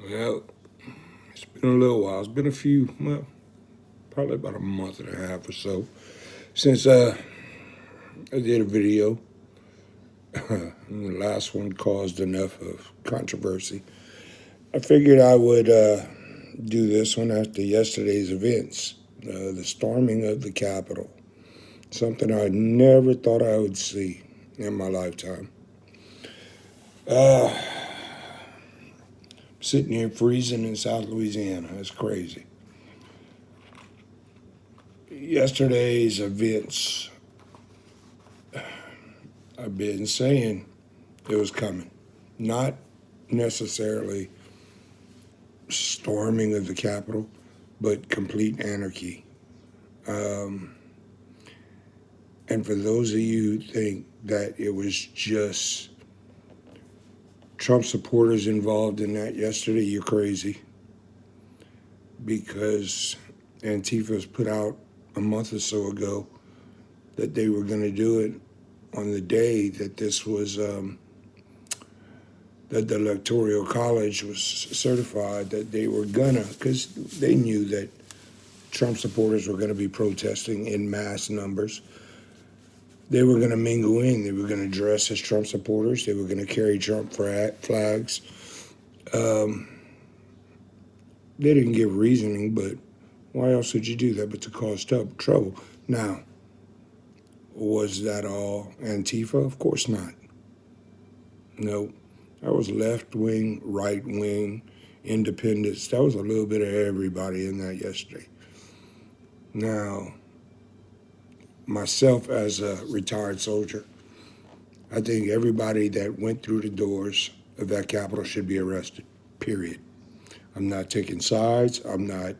Well, it's been a little while. It's been a few, well, probably about a month and a half or so since I did a video. And the last one caused enough of controversy. I figured I would do this one after yesterday's events, the storming of the Capitol. Something I never thought I would see in my lifetime. Uh, Sitting here freezing in South Louisiana. That's crazy. Yesterday's events, I've been saying it was coming. Not necessarily storming of the Capitol, but complete anarchy. Um, and for those of you who think that it was just Trump supporters involved in that yesterday, you're crazy. Because Antifa's put out a month or so ago that they were going to do it on the day that this was that the Electoral College was certified, that they were gonna, because they knew that Trump supporters were going to be protesting in mass numbers. They were going to mingle in. They were going to dress as Trump supporters. They were going to carry Trump flags. Um, they didn't give reasoning, but why else would you do that but to cause trouble? Now, was that all Antifa? Of course not. No, that was left wing, right wing, independents. That was a little bit of everybody in that yesterday. Now, myself as a retired soldier, I think everybody that went through the doors of that Capitol should be arrested, period. I'm not taking sides. I'm not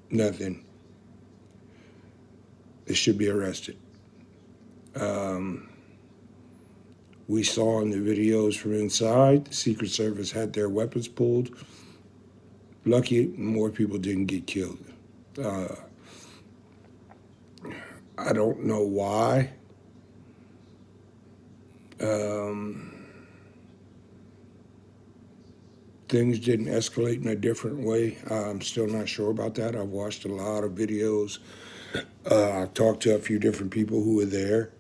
nothing. They should be arrested. Um, we saw in the videos from inside, the Secret Service had their weapons pulled. Lucky more people didn't get killed. Uh, I don't know why. Um, Things didn't escalate in a different way. I'm still not sure about that. I've watched a lot of videos. I've talked to a few different people who were there,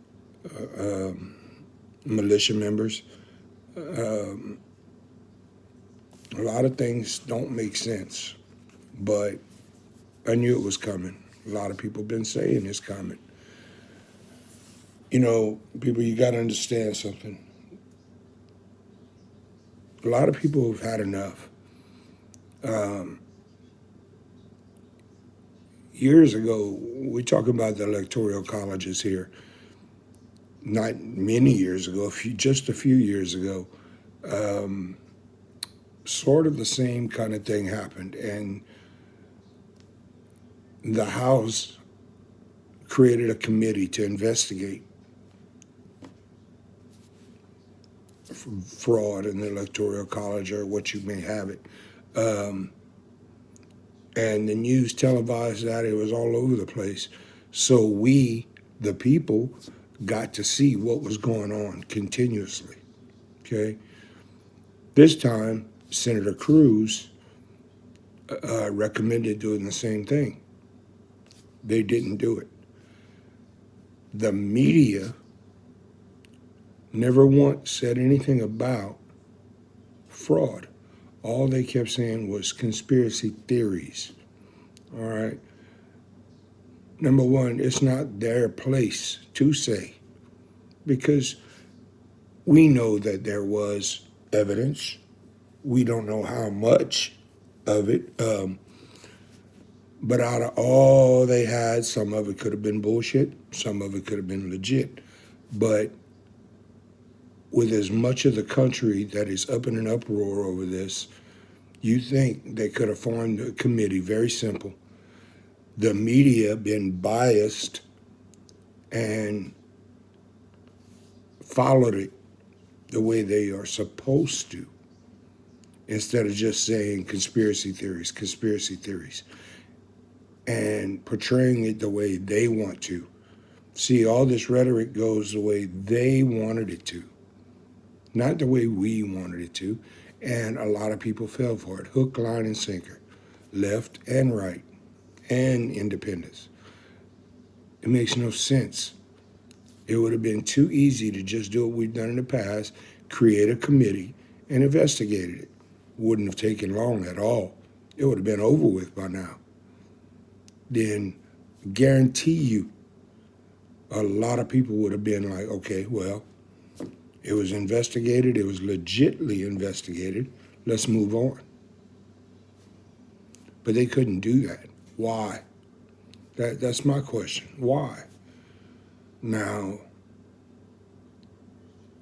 militia members. Um, a lot of things don't make sense, but I knew it was coming. A lot of people have been saying it's coming. You know, people, you got to understand something. A lot of people have had enough. Um, Years ago, we're talking about the electoral colleges here. Not many years ago, just a few years ago, um, sort of the same kind of thing happened, and the House created a committee to investigate fraud in the electoral college, or what you may have it. Um, and the news televised that. It was all over the place. So we, the people, got to see what was going on continuously. Okay. This time, Senator Cruz recommended doing the same thing. They didn't do it. The media never once said anything about fraud. All they kept saying was conspiracy theories. All right. Number one, it's not their place to say, because we know that there was evidence. We don't know how much of it. But out of all they had, some of it could have been bullshit, some of it could have been legit. But with as much of the country that is up in an uproar over this, you think they could have formed a committee, very simple. The media been biased and followed it the way they are supposed to, instead of just saying conspiracy theories, and portraying it the way they want to. See, all this rhetoric goes the way they wanted it to, not the way we wanted it to. And a lot of people fell for it, hook, line, and sinker, left and right, and independents. It makes no sense. It would have been too easy to just do what we've done in the past, create a committee, and investigate it. Wouldn't have taken long at all. It would have been over with by now. Then guarantee you a lot of people would have been like, okay, well, it was investigated, it was legitly investigated, let's move on. But they couldn't do that. Why? That's my question. Why? Now,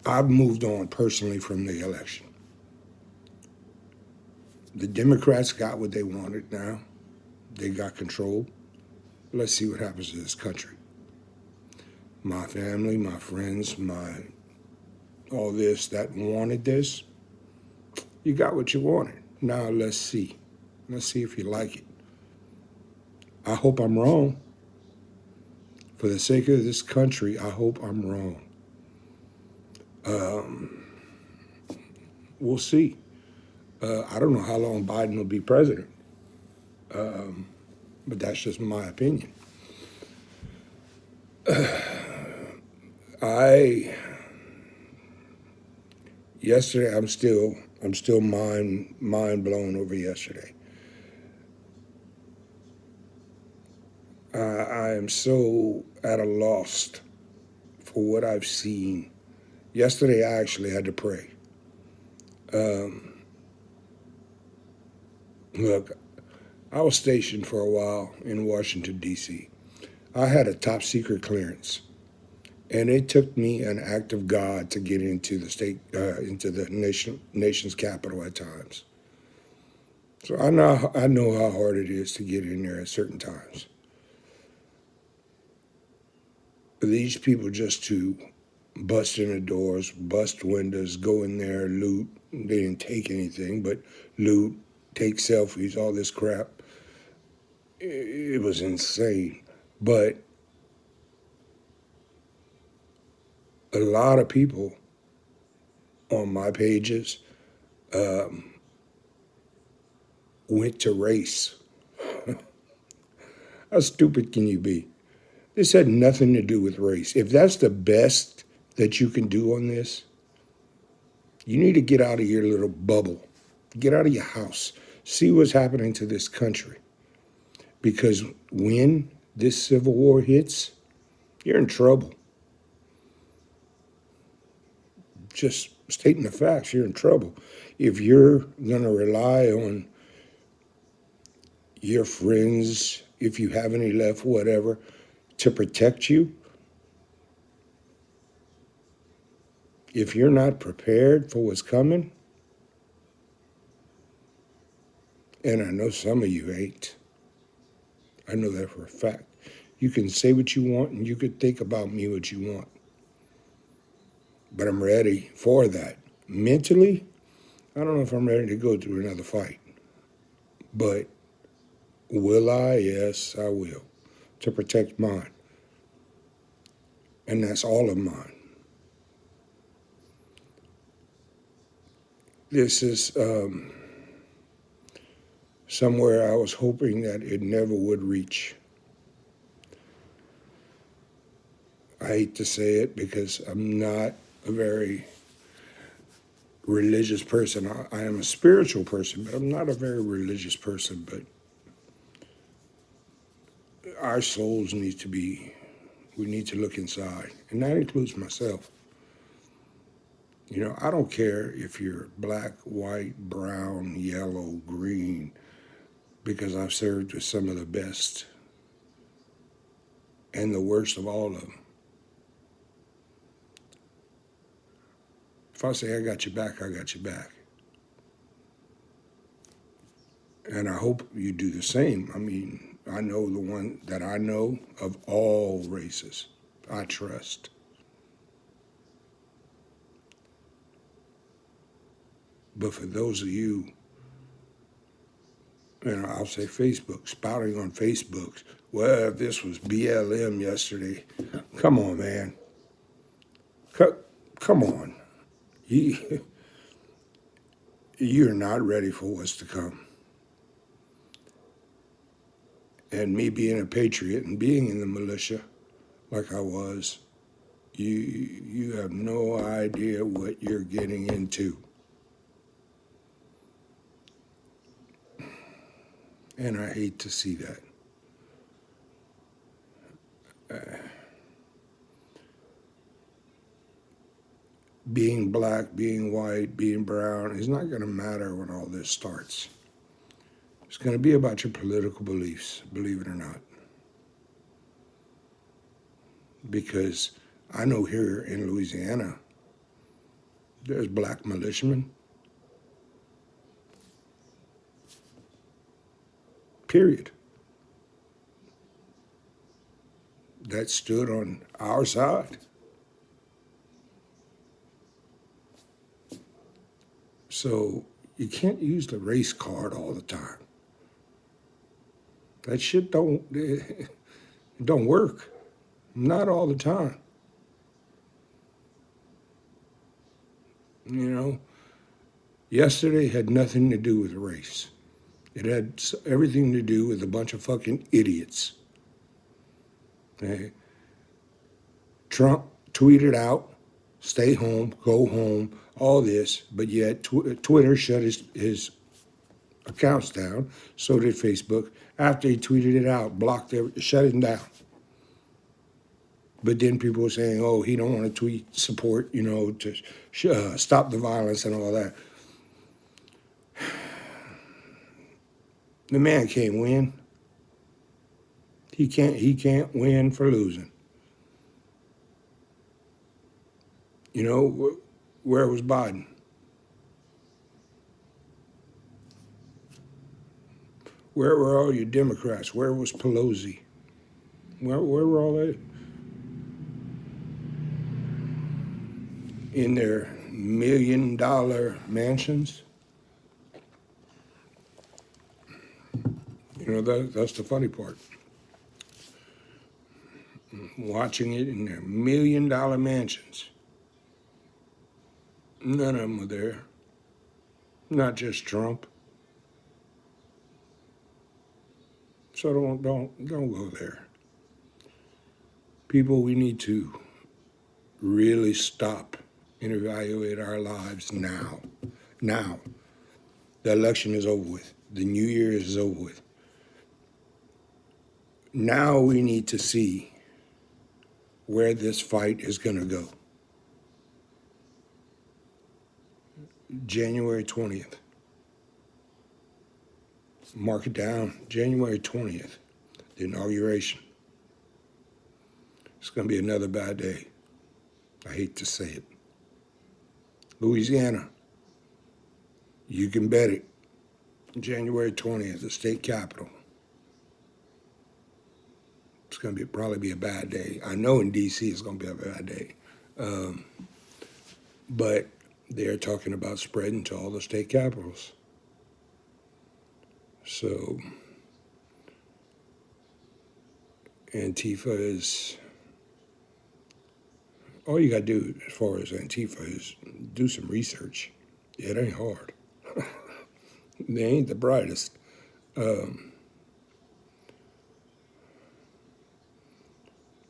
I've moved on personally from the election. The Democrats got what they wanted now. They got control. Let's see what happens to this country. My family, my friends, all this that wanted this, you got what you wanted. Now let's see. Let's see if you like it. I hope I'm wrong. For the sake of this country, I hope I'm wrong. We'll see. I don't know how long Biden will be president, but that's just my opinion. Yesterday, I'm still mind blown over yesterday. I am so at a loss for what I've seen. Yesterday, I actually had to pray. Look, I was stationed for a while in Washington, D.C. I had a top secret clearance, and it took me an act of God to get into the into the nation's capital at times. So I know how hard it is to get in there at certain times. These people just to bust in the doors, bust windows, go in there, loot. They didn't take anything, but loot, take selfies, all this crap. It was insane. But a lot of people on my pages went to race. How stupid can you be? This had nothing to do with race. If that's the best that you can do on this, you need to get out of your little bubble. Get out of your house. See what's happening to this country. Because when this civil war hits, you're in trouble. Just stating the facts, you're in trouble. If you're going to rely on your friends, if you have any left, whatever, to protect you, if you're not prepared for what's coming, and I know some of you ain't, I know that for a fact. You can say what you want and you could think about me what you want. But I'm ready for that. Mentally, I don't know if I'm ready to go through another fight. But will I? Yes, I will. To protect mine. And that's all of mine. This is somewhere I was hoping that it never would reach. I hate to say it because I'm not a very religious person. I am a spiritual person, but I'm not a very religious person. But our souls we need to look inside, and that includes myself. You know, I don't care if you're black, white, brown, yellow, green, because I've served with some of the best and the worst of all of them. If I say I got your back, I got your back. And I hope you do the same. I mean, I know the one that I know of all races, I trust. But for those of you, and I'll say Facebook, spouting on Facebook, well, if this was BLM yesterday, come on, man. Come on. You, you're not ready for what's to come. And me being a patriot and being in the militia like I was, you have no idea what you're getting into. And I hate to see that. Being black, being white, being brown is not going to matter when all this starts. It's going to be about your political beliefs, believe it or not. Because I know here in Louisiana, there's black militiamen, period, that stood on our side. So you can't use the race card all the time. That shit don't work. Not all the time. You know, yesterday had nothing to do with race. It had everything to do with a bunch of fucking idiots. Okay? Trump tweeted out, stay home, go home, all this, but yet Twitter shut his accounts down. So did Facebook. After he tweeted it out, shut him down. But then people were saying, oh, he don't want to tweet support, to stop the violence and all that. The man can't win. He can't win for losing. Where was Biden? Where were all your Democrats? Where was Pelosi? Where were all they? In their $1 million mansions? That's the funny part. Watching it in their $1 million mansions. None of them were there. Not just Trump. So don't go there. People, we need to really stop and evaluate our lives now. Now. The election is over with. The new year is over with. Now we need to see where this fight is going to go. January 20th. Mark it down. January 20th, the inauguration. It's going to be another bad day. I hate to say it. Louisiana, you can bet it. January 20th, the state capitol. It's going to probably be a bad day. I know in D.C. it's going to be a bad day. But they're talking about spreading to all the state capitals. So Antifa is, all you got to do as far as Antifa is do some research. It ain't hard. They ain't the brightest.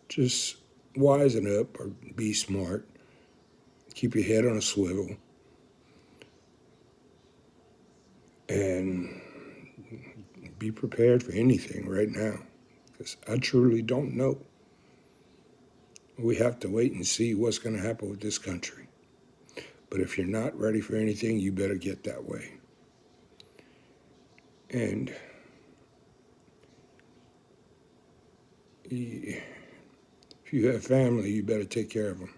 Just wisen up or be smart. Keep your head on a swivel. And be prepared for anything right now. Because I truly don't know. We have to wait and see what's going to happen with this country. But if you're not ready for anything, you better get that way. And if you have family, you better take care of them.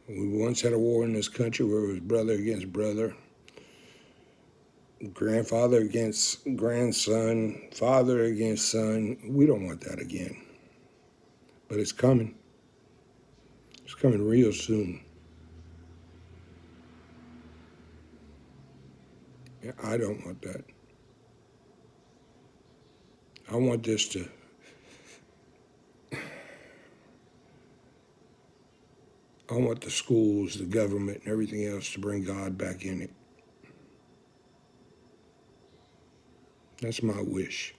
We once had a war in this country where it was brother against brother, grandfather against grandson, father against son. We don't want that again. But it's coming. It's coming real soon. I don't want that. I want this to I want the schools, the government, and everything else to bring God back in it. That's my wish.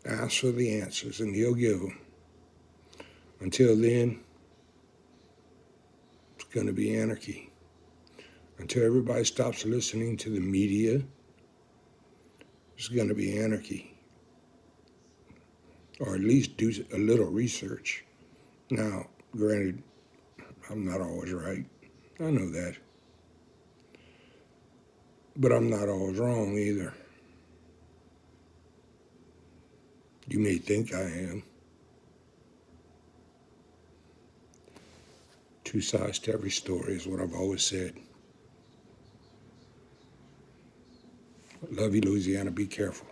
Ask for the answers, and He'll give them. Until then, it's going to be anarchy. Until everybody stops listening to the media, it's going to be anarchy. Or at least do a little research. Now, granted, I'm not always right. I know that. But I'm not always wrong either. You may think I am. Two sides to every story is what I've always said. Love you, Louisiana. Be careful.